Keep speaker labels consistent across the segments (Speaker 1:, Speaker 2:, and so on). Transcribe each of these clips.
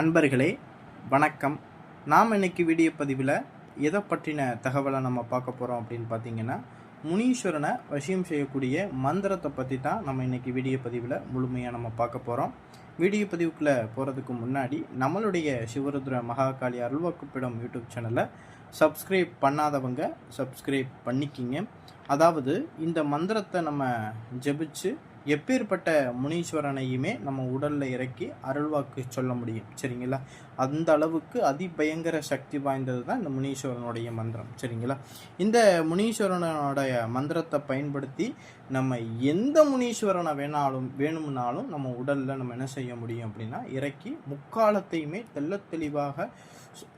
Speaker 1: அன்பர்களே வணக்கம். நாம் இன்னைக்கு வீடியோ பதிவில் எதை பற்றின தகவலை நம்ம பார்க்க போகிறோம் அப்படின்னு பார்த்தீங்கன்னா, முனீஸ்வரனை வசியம் செய்யக்கூடிய மந்திரத்தை பற்றி தான் நம்ம இன்னைக்கு வீடியோ பதிவில் முழுமையாக நம்ம பார்க்க போகிறோம். வீடியோ பதிவுக்குள்ளே போகிறதுக்கு முன்னாடி நம்மளுடைய சிவருத்ர மகாகாளி அருள்வாக்குப்பிடம் யூடியூப் சேனலை சப்ஸ்கிரைப் பண்ணாதவங்க சப்ஸ்கிரைப் பண்ணிக்கிங்க. அதாவது இந்த மந்திரத்தை நம்ம ஜெபிச்சு எப்பேற்பட்ட முனீஸ்வரனையுமே நம்ம உடலில் இறக்கி அருள்வாக்கு சொல்ல முடியும். சரிங்களா? அந்த அளவுக்கு அதிபயங்கர சக்தி வாய்ந்தது தான் இந்த முனீஸ்வரனுடைய மந்திரம். சரிங்களா? இந்த முனீஸ்வரனுடைய மந்திரத்தை பயன்படுத்தி நம்ம எந்த முனீஸ்வரனை வேணும்னாலும் நம்ம உடலில் நம்ம என்ன செய்ய முடியும் அப்படின்னா, இறக்கி முக்காலத்தையுமே தெளிவாக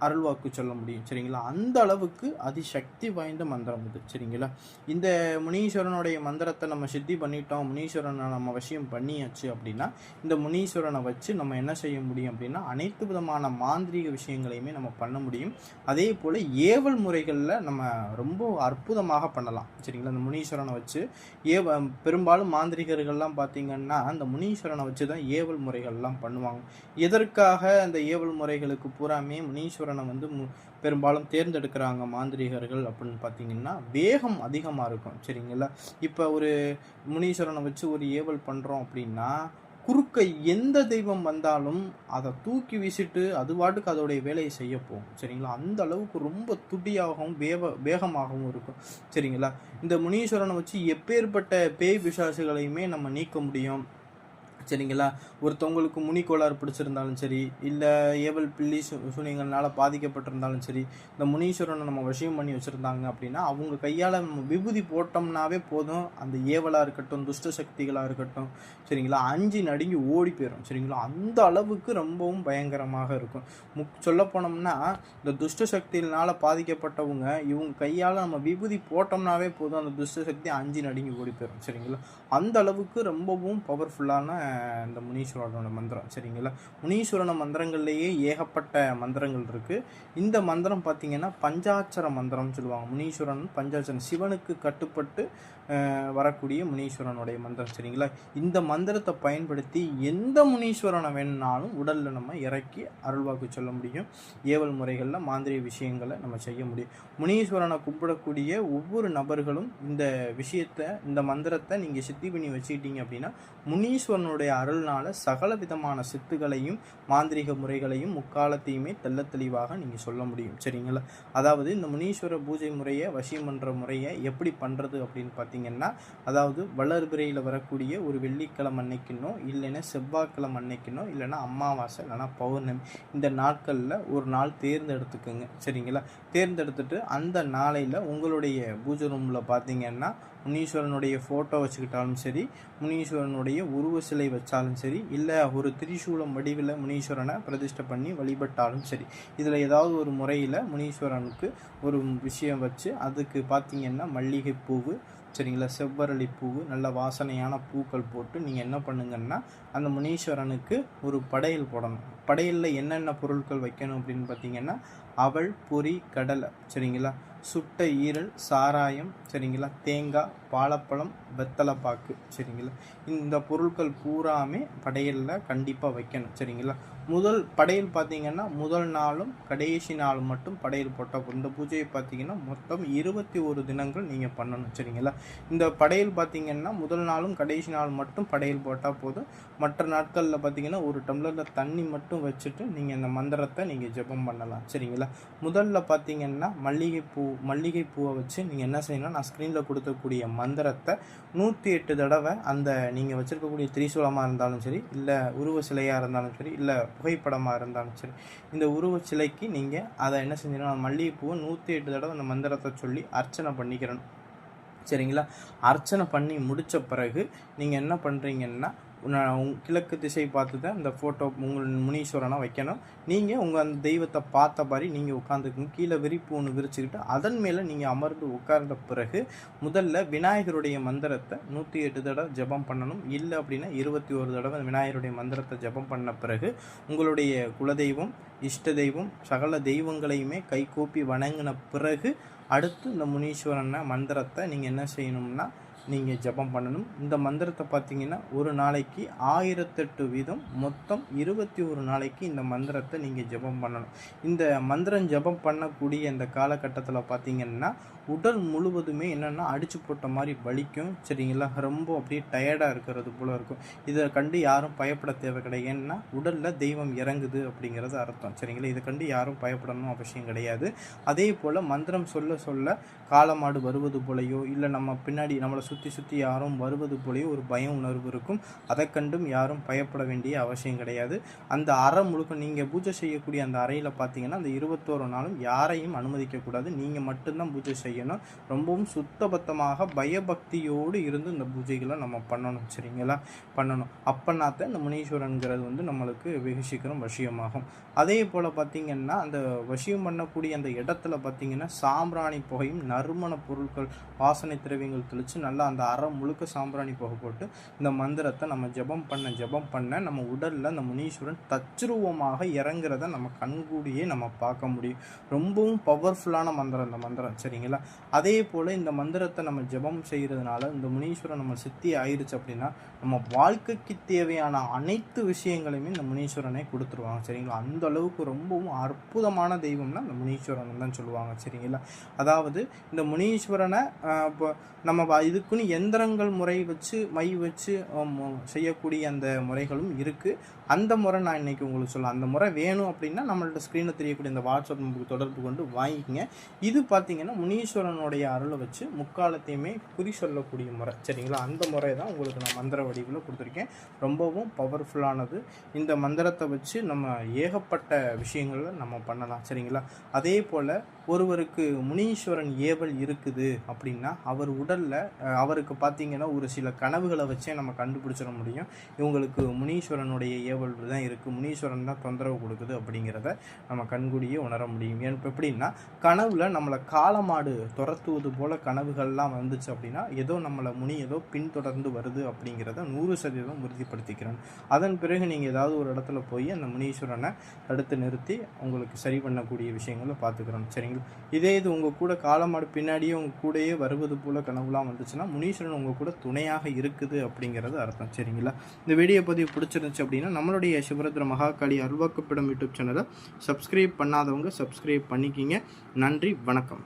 Speaker 1: அருள்வாக்கு சொல்ல முடியும். சரிங்களா? அந்த அளவுக்கு அதிசக்தி வாய்ந்த மந்திரம் இது. சரிங்களா? இந்த முனீஸ்வரனுடைய மந்திரத்தை நம்ம சித்தி பண்ணிட்டோம், முனீஸ்வரனை நம்ம வசியம் பண்ணியாச்சு அப்படின்னா, இந்த முனீஸ்வரனை வச்சு நம்ம என்ன செய்ய முடியும் அப்படின்னா, அனைத்து விதமான மாந்திரீக விஷயங்களையுமே நம்ம பண்ண முடியும். அதே போல் ஏவல் முறைகளில் நம்ம ரொம்ப அற்புதமாக பண்ணலாம். சரிங்களா? இந்த முனீஸ்வரனை வச்சு பெரும்பாலும் மாந்திரிகர்கள்லாம் பார்த்தீங்கன்னா அந்த முனீஸ்வரனை வச்சு தான் ஏவல் முறைகள்லாம் பண்ணுவாங்க. எதற்காக அந்த ஏவல் முறைகளுக்கு பூராமே முனீஸ்வரனை பெரும்பாலும் தேர்ந்தெடுக்கிறாங்க மாந்திரிகர்கள் அப்படின்னு பார்த்தீங்கன்னா, வேகம் அதிகமாக இருக்கும். சரிங்களா? இப்போ ஒரு முனீஸ்வரனை வச்சு ஒரு ஏவல் பண்ணுறோம் அப்படின்னா, குறுக்க எந்த தெய்வம் வந்தாலும் அதை தூக்கி வீசிட்டு அது பாட்டுக்கு அதோடைய வேலையை செய்ய போகும். சரிங்களா? அந்த அளவுக்கு ரொம்ப துடியாகவும் வேகமாகவும் இருக்கும். சரிங்களா? இந்த முனீஸ்வரனை வச்சு எப்பேற்பட்ட பேய் பிசாசுகளையுமே நம்ம நீக்க முடியும். சரிங்களா? ஒருத்தவங்களுக்கு முனி கோளாறு பிடிச்சிருந்தாலும் சரி, இல்லை ஏவல் பில்லி சூனியங்கள்னால பாதிக்கப்பட்டிருந்தாலும் சரி, இந்த முனீஸ்வரனை நம்ம வசியம் பண்ணி வச்சுருந்தாங்க அப்படின்னா, அவங்க கையால் நம்ம விபூதி போட்டோம்னாவே போதும், அந்த ஏவலாக இருக்கட்டும், துஷ்ட சக்திகளாக இருக்கட்டும், சரிங்களா, அஞ்சு நடுங்கி ஓடி போயிடும். சரிங்களா? அந்த அளவுக்கு ரொம்பவும் பயங்கரமாக இருக்கும். சொல்ல போனோம்னா, இந்த துஷ்ட சக்தியினால் பாதிக்கப்பட்டவங்க இவங்க கையால் நம்ம விபூதி போட்டோம்னாவே போதும், அந்த துஷ்ட சக்தி அஞ்சு நடுங்கி ஓடி போயிடும். சரிங்களா? அந்த அளவுக்கு ரொம்பவும் பவர்ஃபுல்லான இந்த முனீஸ்வரனோட மந்திரம். சரிங்களா? முனீஸ்வரன மந்திரங்கள்லேயே ஏகப்பட்ட மந்திரங்கள் இருக்குது. இந்த மந்திரம் பார்த்தீங்கன்னா பஞ்சாட்சர மந்திரம்னு சொல்லுவாங்க. முனீஸ்வரன் பஞ்சாட்சரம், சிவனுக்கு கட்டுப்பட்டு வரக்கூடிய முனீஸ்வரனுடைய மந்திரம். சரிங்களா? இந்த மந்திரத்தை பயன்படுத்தி எந்த முனீஸ்வரனை வேணுனாலும் உடலில் நம்ம இறக்கி அருள்வாக்கு சொல்ல முடியும். ஏவல் முறைகளில் மாந்திரிய விஷயங்களை நம்ம செய்ய முடியும். முனீஸ்வரனை கும்பிடக்கூடிய ஒவ்வொரு நபர்களும் இந்த மந்திரத்தை நீங்கள் சித்தி பண்ணி வச்சுக்கிட்டீங்க அப்படின்னா, முனீஸ்வரனுடைய அருள்னால சகல விதமான சித்துகளையும் மாந்திரிக முறைகளையும் முக்காலத்தையுமே தெளிவாக நீங்கள் சொல்ல முடியும். சரிங்களா? அதாவது இந்த முனீஸ்வர பூஜை முறையை, வசியம் பண்ணுற முறையை எப்படி பண்ணுறது அப்படின்னு பார்த்தீங்கன்னா, அதாவது வளர்பிறையில் வரக்கூடிய ஒரு வெள்ளிக்கிழமை அன்னைக்குன்னோ, இல்லைன்னா செவ்வாய்க்கிழமை அன்னைக்குன்னோ, இல்லைன்னா அமாவாசை, இல்லைன்னா பௌர்ணமி, இந்த நாட்களில் ஒரு நாள் தேர்ந்தெடுத்துக்குங்க. சரிங்களா? தேர்ந்தெடுத்துட்டு அந்த நாளையில் உங்களுடைய பூஜை ரூமில் பார்த்தீங்கன்னா முனீஸ்வரனுடைய ஃபோட்டோ வச்சுக்கிட்டாலும் சரி, முனீஸ்வரனுடைய உருவ சிலை வச்சாலும் சரி, இல்லை ஒரு திரிசூலம் வடிவில் முனீஸ்வரனை பிரதிஷ்டை பண்ணி வழிபட்டாலும் சரி, இதில் ஏதாவது ஒரு முறையில் முனீஸ்வரனுக்கு ஒரு விஷயம் வச்சு அதுக்கு பார்த்தீங்கன்னா மல்லிகை பூவு, சரிங்களா, செவ்வரளி பூவு, நல்ல வாசனையான பூக்கள் போட்டு நீங்கள் என்ன பண்ணுங்கன்னா, அந்த முனீஸ்வரனுக்கு ஒரு படையல் போடணும். படையலில் என்னென்ன பொருட்கள் வைக்கணும் அப்படின்னு பார்த்தீங்கன்னா, அவல், பொரி, கடலை, சரிங்களா, சுட்ட ஈரல், சாராயம், சரிங்களா, தேங்காய், வாழைப்பழம், வெத்தலைப்பாக்கு, சரிங்களா, இந்த பொருட்கள் பூராமே படையலில் கண்டிப்பாக வைக்கணும். சரிங்களா? படையல் பார்த்தீங்கன்னா முதல் நாளும் கடைசி நாளும் மட்டும் படையல் போட்டால், இந்த பூஜையை பார்த்தீங்கன்னா மொத்தம் 21 தினங்கள் நீங்கள் பண்ணணும். சரிங்களா? இந்த படையல் பார்த்தீங்கன்னா முதல் நாளும் கடைசி நாள் மட்டும் படையல் போட்டால் போதும். மற்ற நாட்களில் பார்த்தீங்கன்னா ஒரு டம்ளரில் தண்ணி மட்டும் வச்சுட்டு நீங்கள் இந்த மந்திரத்தை நீங்கள் ஜெபம் பண்ணலாம். சரிங்களா? முதல்ல பார்த்தீங்கன்னா மல்லிகைப்பூவை வச்சு நீங்கள் என்ன செய்யணும், நான் ஸ்க்ரீனில் கொடுக்கக்கூடிய மந்திரத்தை 108 தடவை அந்த நீங்கள் வச்சுருக்கக்கூடிய திரிசூலமாக இருந்தாலும் சரி, இல்லை உருவ சிலையாக இருந்தாலும் சரி, இல்லை புகைப்படமாக இருந்தாலும் சரி, இந்த உருவ சிலைக்கு நீங்கள் அதை என்ன செஞ்சீங்கன்னா, மல்லிகைப்பூவை 108 தடவை அந்த மந்திரத்தை சொல்லி அர்ச்சனை பண்ணிக்கிறணும். சரிங்களா? அர்ச்சனை பண்ணி முடித்த பிறகு நீங்கள் என்ன பண்ணுறீங்கன்னா, கிழக்கு திசை பார்த்து தான் இந்த ஃபோட்டோ உங்கள் முனீஸ்வரனை வைக்கணும். நீங்கள் உங்கள் அந்த தெய்வத்தை பார்த்த மாதிரி நீங்கள் உட்காந்துக்கணும். கீழே விரிப்பு ஒன்று விரிச்சுக்கிட்டு அதன் மேலே நீங்கள் அமர்ந்து உட்கார்ந்த பிறகு முதல்ல விநாயகருடைய மந்திரத்தை 108 தடவை ஜபம் பண்ணணும். இல்லை அப்படின்னா 21 தடவை விநாயகருடைய மந்திரத்தை ஜபம் பண்ண பிறகு உங்களுடைய குலதெய்வம், இஷ்ட தெய்வம், சகல தெய்வங்களையுமே கைகூப்பி வணங்கின பிறகு அடுத்து இந்த முனீஸ்வரனை மந்திரத்தை நீங்கள் என்ன செய்யணும்னா நீங்கள் ஜெபம் பண்ணணும். இந்த மந்திரத்தை பார்த்தீங்கன்னா ஒரு நாளைக்கு 1008 வீதம் மொத்தம் 21 நாளைக்கு இந்த மந்திரத்தை நீங்கள் ஜெபம் பண்ணணும். இந்த மந்திரம் ஜெபம் பண்ணக்கூடிய இந்த காலகட்டத்தில் பார்த்தீங்கன்னா உடல் முழுவதுமே என்னென்னா அடித்து போட்ட மாதிரி வலிக்கும். சரிங்களா, ரொம்ப அப்படியே டயர்டாக இருக்கிறது போல் இருக்கும். இதை கண்டு யாரும் பயப்பட தேவை கிடையாது. ஏன்னா உடலில் தெய்வம் இறங்குது அப்படிங்கிறது அர்த்தம். சரிங்களா, இதை கண்டு யாரும் பயப்படணும் அவசியம் கிடையாது. அதே போல் மந்திரம் சொல்ல சொல்ல காளமாடு வருவது போலையோ இல்லை நம்ம பின்னாடி நம்மளை சுற்றி யாரும் வருவது போலையோ ஒரு பயம் உணர்வு இருக்கும். அதை கண்டும் யாரும் பயப்பட வேண்டிய அவசியம் கிடையாது. அந்த அறை முழுக்க நீங்கள் பூஜை செய்யக்கூடிய அந்த அறையில் பார்த்தீங்கன்னா அந்த 21 நாளும் யாரையும் அனுமதிக்கக்கூடாது. நீங்கள் மட்டும்தான் பூஜை செய்யணும். ரொம்பவும் சுத்தபத்தமாக பயபக்தியோடு இருந்து இந்த பூஜைகளை நம்ம பண்ணணும். சரிங்களா, பண்ணணும். அப்பனாத்தான் இந்த முனீஸ்வரன்கிறது நம்மளுக்கு வெகு சீக்கிரம் வசியமாகும். அதே போல் பார்த்திங்கன்னா அந்த வசியம் பண்ணக்கூடிய அந்த இடத்துல பார்த்திங்கன்னா சாம்பிராணி புகையும் நறுமண பொருட்கள் வாசனை திரவியங்கள் தெளித்து நல்லா அந்த அறை முழுக்க சாம்பிராணி புகை போட்டு இந்த மந்திரத்தை நம்ம ஜெபம் பண்ண நம்ம உடலில் அந்த முனீஸ்வரன் தத்ரூபமாக இறங்குறத நம்ம கண்கூடியே நம்ம பார்க்க முடியும். ரொம்பவும் பவர்ஃபுல்லான மந்திரம் இந்த மந்திரம். சரிங்களா, அதே போல் இந்த மந்திரத்தை நம்ம ஜெபம் செய்கிறதுனால இந்த முனீஸ்வரன் நம்ம சித்தி ஆயிடுச்சு அப்படின்னா நம்ம வாழ்க்கைக்கு தேவையான அனைத்து விஷயங்களையுமே இந்த முனீஸ்வரனை கொடுத்துருவாங்க. சரிங்களா, அந்த அளவுக்கு ரொம்பவும் அற்புதமான தெய்வம்னா இந்த முனீஸ்வரன் தான் சொல்லுவாங்க. சரிங்களா, அதாவது இந்த முனீஸ்வரனை இப்போ நம்ம இதுக்குன்னு எந்திரங்கள் முறை வச்சு மை வச்சு செய்யக்கூடிய அந்த முறைகளும் இருக்குது. அந்த முறை நான் இன்றைக்கி உங்களுக்கு சொல்லலாம். அந்த முறை வேணும் அப்படின்னா நம்மள்ட்ட ஸ்க்ரீனில் தெரியக்கூடிய இந்த வாட்ஸ்அப் நம்பருக்கு தொடர்பு கொண்டு வாங்கிக்கங்க. இது பார்த்திங்கன்னா முனீஸ்வரனுடைய அருளை வச்சு முக்காலத்தையுமே குறி சொல்லக்கூடிய முறை. சரிங்களா, அந்த முறை தான் உங்களுக்கு நான் மந்திர வடிவில் கொடுத்துருக்கேன். ரொம்பவும் பவர்ஃபுல்லானது. இந்த மந்திரத்தை வச்சு நம்ம ஏகப்பட்ட விஷயங்களை நம்ம பண்ணலாம். சரிங்களா, அதே போல் ஒருவருக்கு முனீஸ்வரன் ஏவல் இருக்குது அப்படின்னா அவர் உடலில் அவருக்கு பார்த்திங்கன்னா ஒரு சில கனவுகளை வச்சே நம்ம கண்டுபிடிச்சிட முடியும். இவங்களுக்கு முனீஸ்வரனுடைய ஏவல் தான் இருக்குது, முனீஸ்வரன் தான் தொந்தரவு கொடுக்குது அப்படிங்கிறத நம்ம கண்கூடியே உணர முடியும். இப்போ எப்படின்னா கனவுல நம்மளை காளமாடு துரத்துவது போல் கனவுகள்லாம் வந்துச்சு அப்படின்னா ஏதோ நம்மளை முனி ஏதோ பின்தொடர்ந்து வருது அப்படிங்கிறத 100% உறுதிப்படுத்திக்கிறேன். அதன் பிறகு நீங்கள் ஏதாவது ஒரு இடத்துல போய் அந்த முனீஸ்வரனை தடுத்து நிறுத்தி உங்களுக்கு சரி பண்ணக்கூடிய விஷயங்களை பார்த்துக்கிறோம். சரிங்களா, இதே இது உங்கள் கூட காளமாடு பின்னாடியே உங்கள் கூடயே வருவது போல் கனவுலாம் வந்துச்சுன்னா முனீஸ்வரன் உங்கள் கூட துணையாக இருக்குது அப்படிங்கிறது அர்த்தம். சரிங்களா, இந்த வீடியோ பதிவு பிடிச்சிருந்துச்சு அப்படின்னா நம்மளுடைய சிவருத்ர மகாகாளி அருள்வாக்குப்படும் யூடியூப் சேனலை சப்ஸ்கிரைப் பண்ணாதவங்க சப்ஸ்கிரைப் பண்ணிக்கிங்க. நன்றி, வணக்கம்.